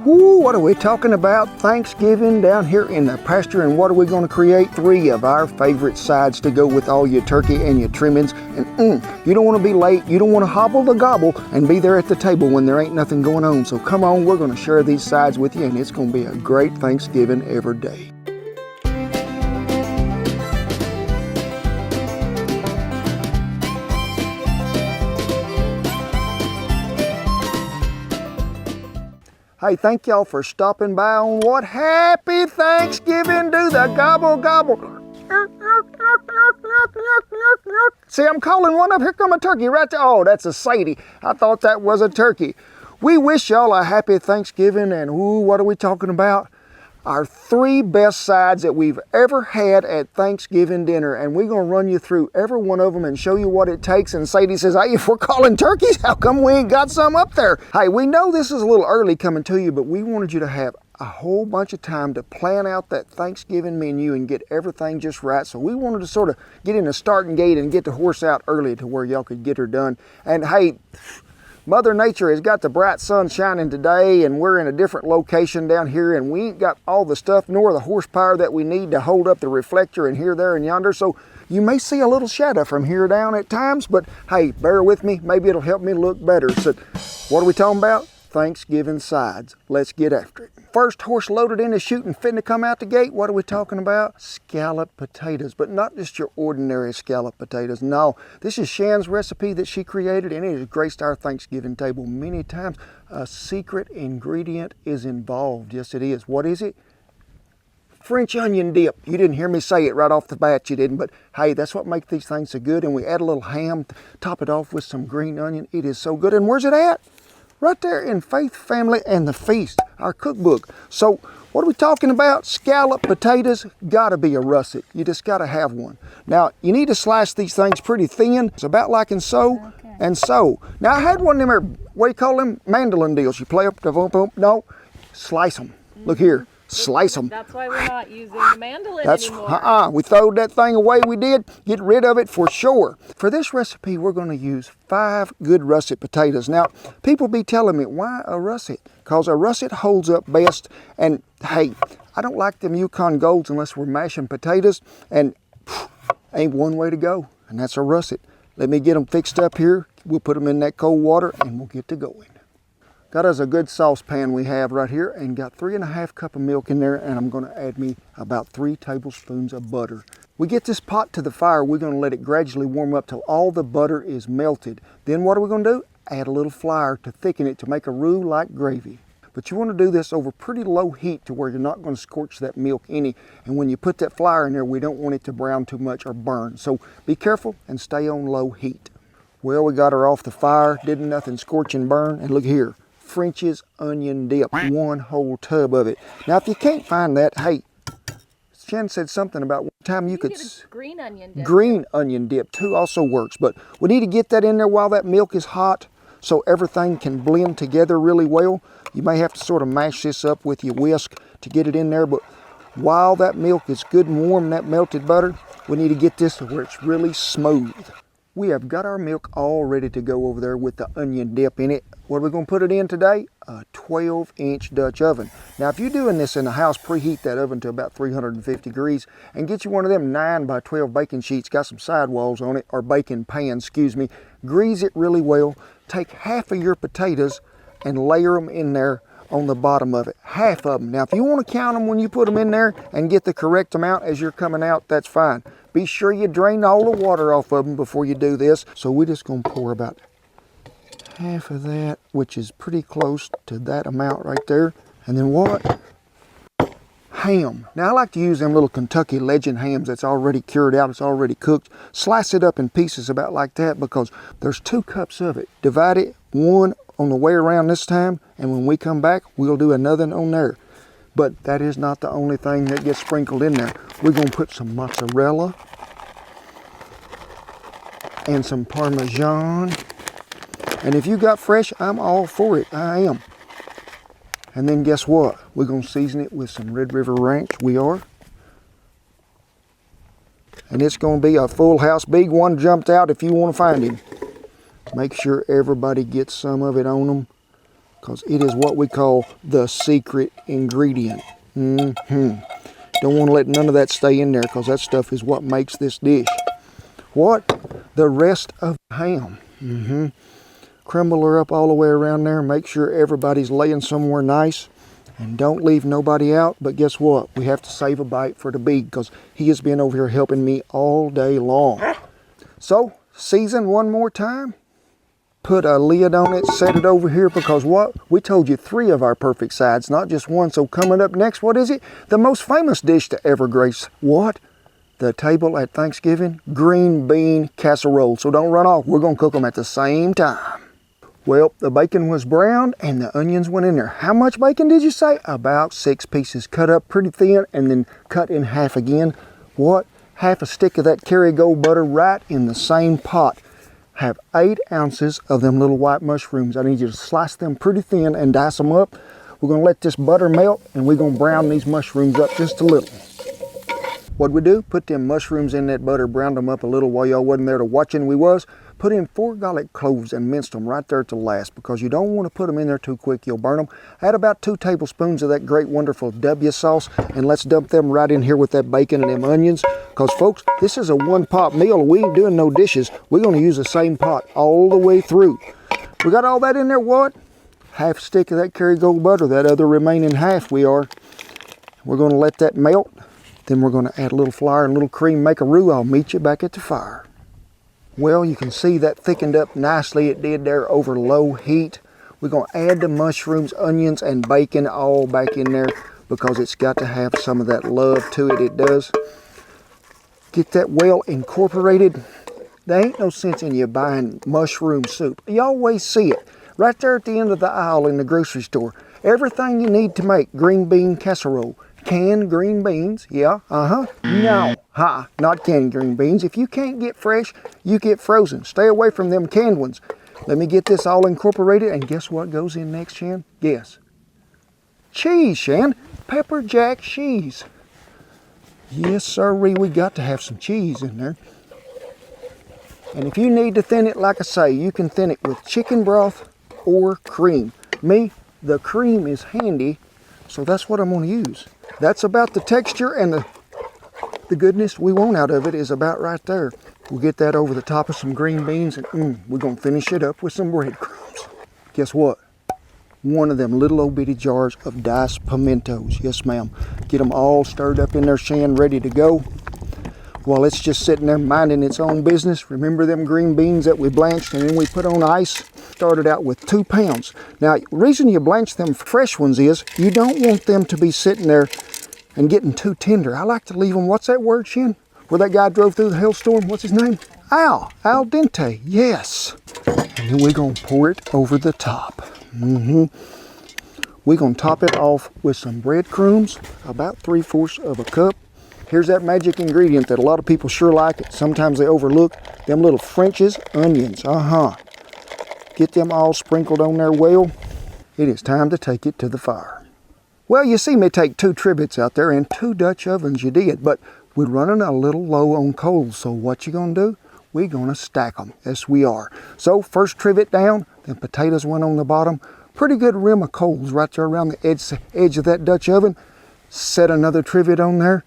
Woo, what are we talking about? Thanksgiving down here in the pasture, and what are we going to create? 3 of our favorite sides to go with all your turkey and your trimmings. And you don't want to be late, you don't want to hobble the gobble and be there at the table when there ain't nothing going on. So come on, we're going to share these sides with you, and it's going to be a great Thanksgiving every day. Hey, thank y'all for stopping by on what? Happy Thanksgiving. Do the gobble gobble. See, I'm calling one up. Here come a turkey right there. Oh, that's a Sadie. I thought that was a turkey. We wish y'all a happy Thanksgiving, and ooh, what are we talking about? Our 3 best sides that we've ever had at Thanksgiving dinner, and we're going to run you through every one of them and show you what it takes. And Sadie says, hey, if we're calling turkeys, how come we ain't got some up there? Hey, we know this is a little early coming to you, but we wanted you to have a whole bunch of time to plan out that Thanksgiving menu and get everything just right. So we wanted to sort of get in the starting gate and get the horse out early to where y'all could get her done. And hey, Mother Nature has got the bright sun shining today, and we're in a different location down here, and we ain't got all the stuff nor the horsepower that we need to hold up the reflector and here, there, and yonder. So you may see a little shadow from here down at times, but hey, bear with me. Maybe it'll help me look better. So what are we talking about? Thanksgiving sides. Let's get after it. First horse loaded in the chute and fitting to come out the gate. What are we talking about? Scalloped potatoes, but not just your ordinary scalloped potatoes. No, this is Shan's recipe that she created, and it has graced our Thanksgiving table many times. A secret ingredient is involved. Yes, it is. What is it? French onion dip. You didn't hear me say it right off the bat, you didn't, but hey, that's what makes these things so good. And we add a little ham, top it off with some green onion. It is so good. And where's it at? Right there in Faith, Family, and the Feast, our cookbook. So what are we talking about? Scalloped potatoes, gotta be a russet. You just gotta have one. Now, you need to slice these things pretty thin. It's about like and so, and so. Now, I had one of them, what do you call them? Mandolin deals. You play up the boom, boom. No, slice them. Look here. Slice them. That's why we're not using the mandolin anymore. We throwed that thing away. We did. Get rid of it for sure. For this recipe, we're going to use 5 good russet potatoes. Now, people be telling me, why a russet? Because a russet holds up best. And hey, I don't like them Yukon Golds unless we're mashing potatoes. And ain't one way to go, and that's a russet. Let me get them fixed up here. We'll put them in that cold water, and we'll get to going. Got us a good saucepan we have right here, and got 3½ cups of milk in there, and I'm going to add me about 3 tablespoons of butter. We get this pot to the fire, we're going to let it gradually warm up till all the butter is melted. Then what are we going to do? Add a little flour to thicken it to make a roux like gravy. But you want to do this over pretty low heat to where you're not going to scorch that milk any. And when you put that flour in there, we don't want it to brown too much or burn. So be careful and stay on low heat. Well, we got her off the fire, didn't nothing scorch and burn, and look here. French's onion dip, 1 whole tub of it. Now, if you can't find that, hey, Shannon said something about one time you could get a green onion dip. Green onion dip too also works, but we need to get that in there while that milk is hot so everything can blend together really well. You may have to sort of mash this up with your whisk to get it in there, but while that milk is good and warm, that melted butter, we need to get this to where it's really smooth. We have got our milk all ready to go over there with the onion dip in it. What are we going to put it in today? A 12-inch Dutch oven. Now, if you're doing this in the house, preheat that oven to about 350 degrees and get you one of them 9 by 12 baking sheets, got some sidewalls on it, or baking pans, excuse me. Grease it really well. Take half of your potatoes and layer them in there on the bottom of it. Half of them. Now, if you want to count them when you put them in there and get the correct amount as you're coming out, that's fine. Be sure you drain all the water off of them before you do this. So we're just going to pour about half of that, which is pretty close to that amount right there. And then what? Ham. Now, I like to use them little Kentucky Legend hams that's already cured out, it's already cooked. Slice it up in pieces about like that because there's 2 cups of it. Divide it, 1 on the way around this time, and when we come back, we'll do another on there. But that is not the only thing that gets sprinkled in there. We're going to put some mozzarella and some Parmesan. And if you got fresh, I'm all for it. I am. And then guess what? We're going to season it with some Red River Ranch. We are. And it's going to be a full house. Big one jumped out if you want to find him. Make sure everybody gets some of it on them, because it is what we call the secret ingredient. Don't want to let none of that stay in there because that stuff is what makes this dish. What? The rest of the ham. Crumble her up all the way around there. Make sure everybody's laying somewhere nice. And don't leave nobody out. But guess what? We have to save a bite for the big because he has been over here helping me all day long. So, season one more time. Put a lid on it, set it over here because what? We told you 3 of our perfect sides, not just one. So coming up next, what is it? The most famous dish to ever grace what? The table at Thanksgiving? Green bean casserole. So don't run off. We're going to cook them at the same time. Well, the bacon was browned and the onions went in there. How much bacon did you say? About 6 pieces. Cut up pretty thin and then cut in half again. What? Half a stick of that Kerrygold butter right in the same pot. Have 8 ounces of them little white mushrooms. I need you to slice them pretty thin and dice them up. We're going to let this butter melt and we're going to brown these mushrooms up just a little. What'd we do? Put them mushrooms in that butter, browned them up a little while y'all wasn't there to watching. We was. Put in 4 garlic cloves and minced them right there to last because you don't want to put them in there too quick. You'll burn them. Add about 2 tablespoons of that great wonderful W sauce and let's dump them right in here with that bacon and them onions. Because folks, this is a 1-pot meal. We ain't doing no dishes. We're going to use the same pot all the way through. We got all that in there, what? Half stick of that Kerrygold butter. That other remaining half we are. We're going to let that melt. Then we're going to add a little flour and a little cream, make a roux. I'll meet you back at the fire. Well, you can see that thickened up nicely. It did there over low heat. We're going to add the mushrooms, onions, and bacon all back in there because it's got to have some of that love to it. It does. Get that well incorporated. There ain't no sense in you buying mushroom soup. You always see it right there at the end of the aisle in the grocery store. Everything you need to make green bean casserole. Canned green beans, yeah, no, not canned green beans. If you can't get fresh, you get frozen. Stay away from them canned ones. Let me get this all incorporated, and guess what goes in next, Shan? Guess. Cheese, Shan. Pepper jack cheese. Yes, sirree, we got to have some cheese in there. And if you need to thin it, like I say, you can thin it with chicken broth or cream. Me, the cream is handy, so that's what I'm going to use. That's about the texture and the goodness we want out of it is about right there. We'll get that over the top of some green beans and we're going to finish it up with some breadcrumbs. Guess what? One of them little old bitty jars of diced pimentos. Yes, ma'am. Get them all stirred up in their Shan, ready to go. While it's just sitting there minding its own business, remember them green beans that we blanched and then we put on ice? Started out with 2 pounds. Now, the reason you blanch them fresh ones is you don't want them to be sitting there and getting too tender. I like to leave them, what's that word, Shin? Where that guy drove through the hailstorm, what's his name? Al dente, yes. And then we're gonna pour it over the top. We're gonna top it off with some breadcrumbs, about 3/4 of a cup. Here's that magic ingredient that a lot of people sure like it. Sometimes they overlook them little French's onions. Get them all sprinkled on there well. It is time to take it to the fire. Well, you see me take 2 trivets out there and 2 Dutch ovens you did, but we're running a little low on coals, so what you gonna do? We're gonna stack them. Yes, we are. So first trivet down, then potatoes went on the bottom. Pretty good rim of coals right there around the edge of that Dutch oven. Set another trivet on there.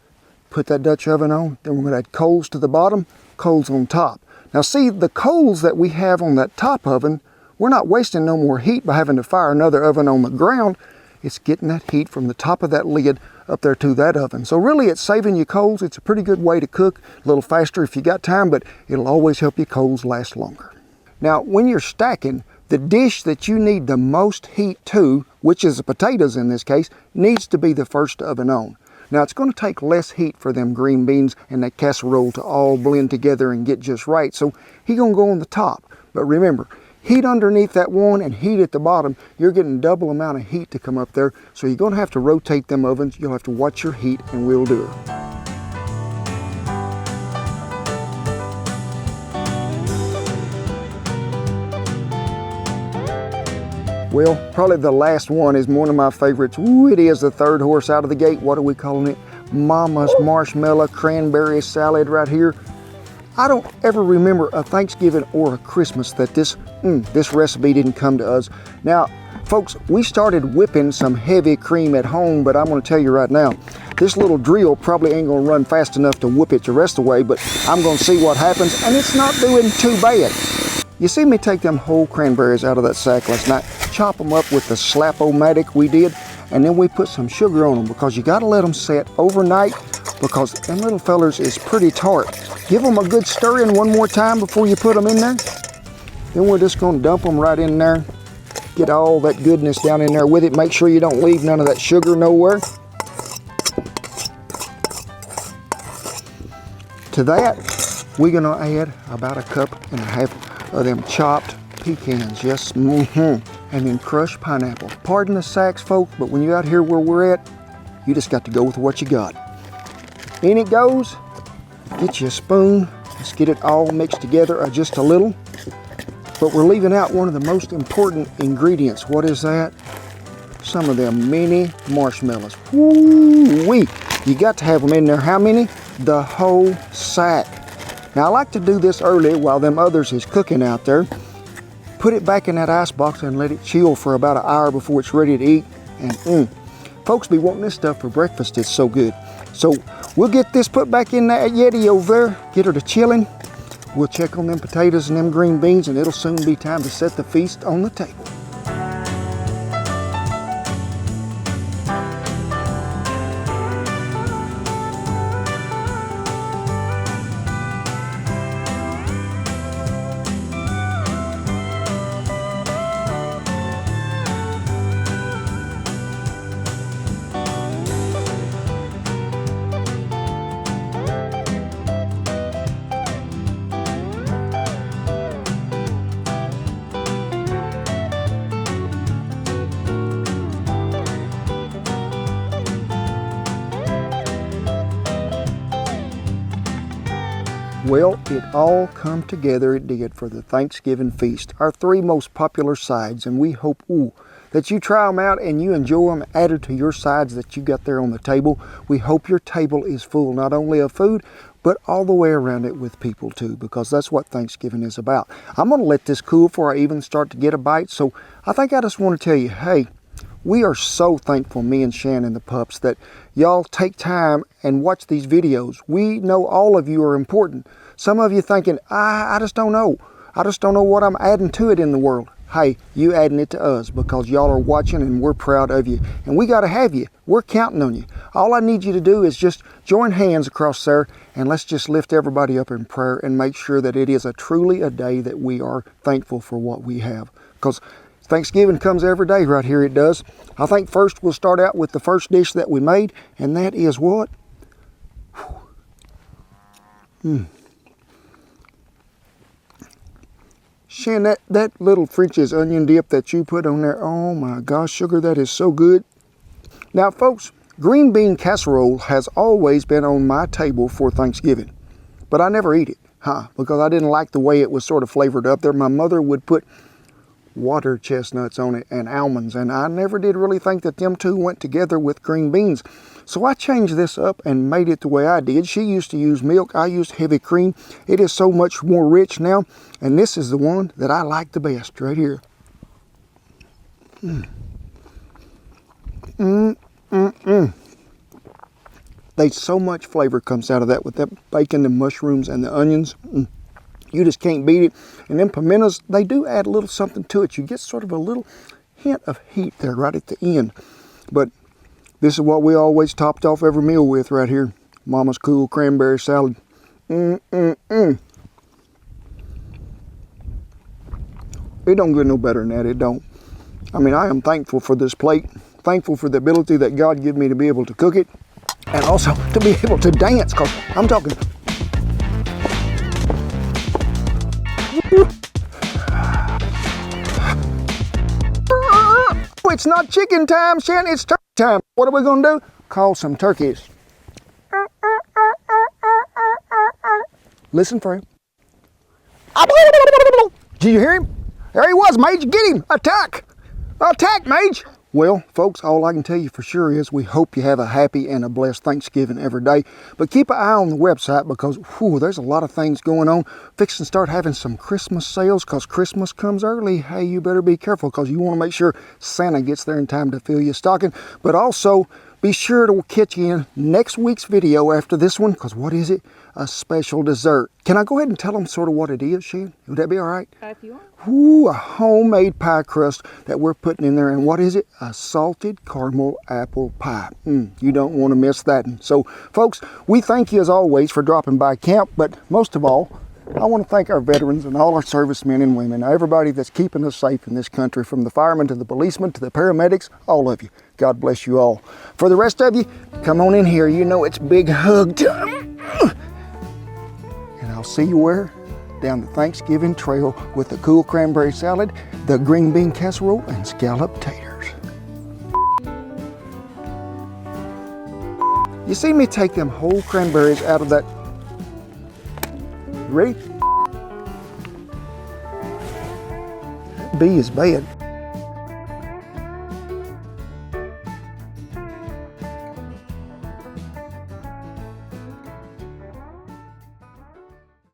Put that Dutch oven on. Then we're gonna add coals to the bottom, coals on top. Now see, the coals that we have on that top oven, we're not wasting no more heat by having to fire another oven on the ground. It's getting that heat from the top of that lid up there to that oven. So really it's saving you coals. It's a pretty good way to cook, a little faster if you got time, but it'll always help your coals last longer. Now when you're stacking, the dish that you need the most heat to, which is the potatoes in this case, needs to be the first oven on. Now it's going to take less heat for them green beans and that casserole to all blend together and get just right. So he's going to go on the top. But remember, heat underneath that one and heat at the bottom, you're getting double amount of heat to come up there. So you're going to have to rotate them ovens. You'll have to watch your heat and we'll do it. Well, probably the last one is one of my favorites. Ooh, it is the 3rd horse out of the gate. What are we calling it? Mama's marshmallow cranberry salad right here. I don't ever remember a Thanksgiving or a Christmas that this recipe didn't come to us. Now, Folks, we started whipping some heavy cream at home, but I'm gonna tell you right now, this little drill probably ain't gonna run fast enough to whip it the rest of the way, but I'm gonna see what happens, and it's not doing too bad. You see me take them whole cranberries out of that sack last night, chop them up with the Slap-O-Matic we did, and then we put some sugar on them because you gotta let them set overnight because them little fellers is pretty tart. Give them a good stirring one more time before you put them in there. Then we're just gonna dump them right in there. Get all that goodness down in there with it. Make sure you don't leave none of that sugar nowhere. To that, we're gonna add about 1.5 cups of them chopped pecans. Yes, and then crushed pineapple. Pardon the sacks, folks, but when you're out here where we're at, you just got to go with what you got. In it goes. Get you a spoon. Let's get it all mixed together just a little. But we're leaving out one of the most important ingredients. What is that? Some of them mini marshmallows. Woo-wee! You got to have them in there. How many? The whole sack. Now I like to do this early while them others is cooking out there. Put it back in that ice box and let it chill for about an hour before it's ready to eat. And folks be wanting this stuff for breakfast. It's so good. So we'll get this put back in that Yeti over there. Get her to chilling. We'll check on them potatoes and them green beans, and it'll soon be time to set the feast on the table. Well, it all come together, it did, for the Thanksgiving feast. Our 3 most popular sides, and we hope that you try them out and you enjoy them added to your sides that you got there on the table. We hope your table is full not only of food, but all the way around it with people too, because that's what Thanksgiving is about. I'm going to let this cool before I even start to get a bite, so I think I just want to tell you, hey, we are so thankful, me and Shannon the pups, that y'all take time and watch these videos. We know all of you are important. Some of you thinking, I just don't know. I just don't know what I'm adding to it in the world. Hey, you adding it to us because y'all are watching and we're proud of you. And we got to have you. We're counting on you. All I need you to do is just join hands across there and let's just lift everybody up in prayer and make sure that it is truly a day that we are thankful for what we have. Because Thanksgiving comes every day right here, it does. I think first we'll start out with the first dish that we made, and that is what? Shan, that little French's onion dip that you put on there, oh my gosh, sugar, that is so good. Now folks, green bean casserole has always been on my table for Thanksgiving, but I never eat it, because I didn't like the way it was sort of flavored up there. My mother would put water chestnuts on it and almonds, and I never did really think that them two went together with green beans. So I changed this up and made it the way I did. She used to use milk, I used heavy cream. It is so much more rich now, and this is the one that I like the best right here. There's so much flavor comes out of that with that bacon, the mushrooms, and the onions. You just can't beat it. And then pimentos, they do add a little something to it. You get sort of a little hint of heat there right at the end. But this is what we always topped off every meal with right here. Mama's cool cranberry salad. It don't get no better than that, it don't. I mean, I am thankful for this plate. Thankful for the ability that God gave me to be able to cook it. And also to be able to dance, because I'm talking... It's not chicken time, Shan, it's turkey time. What are we gonna do? Call some turkeys. Listen for him. Did you hear him? There he was, Mage. Get him. Attack. Attack, Mage. Well, folks, all I can tell you for sure is we hope you have a happy and a blessed Thanksgiving every day. But keep an eye on the website because there's a lot of things going on. Fixing to start having some Christmas sales because Christmas comes early. Hey, you better be careful because you want to make sure Santa gets there in time to fill your stocking. But also, be sure to catch you in next week's video after this one, because what is it? A special dessert. Can I go ahead and tell them sort of what it is, Shan? Would that be all right? If you want. Ooh, a homemade pie crust that we're putting in there. And what is it? A salted caramel apple pie. You don't want to miss that. So, folks, we thank you as always for dropping by camp, but most of all, I want to thank our veterans and all our servicemen and women, everybody that's keeping us safe in this country, from the firemen to the policemen to the paramedics, all of you. God bless you all. For the rest of you, come on in here. You know it's big hug time. And I'll see you where? Down the Thanksgiving trail with the cool cranberry salad, the green bean casserole, and scalloped taters. You see me take them whole cranberries out of that. You ready? That bee is bad.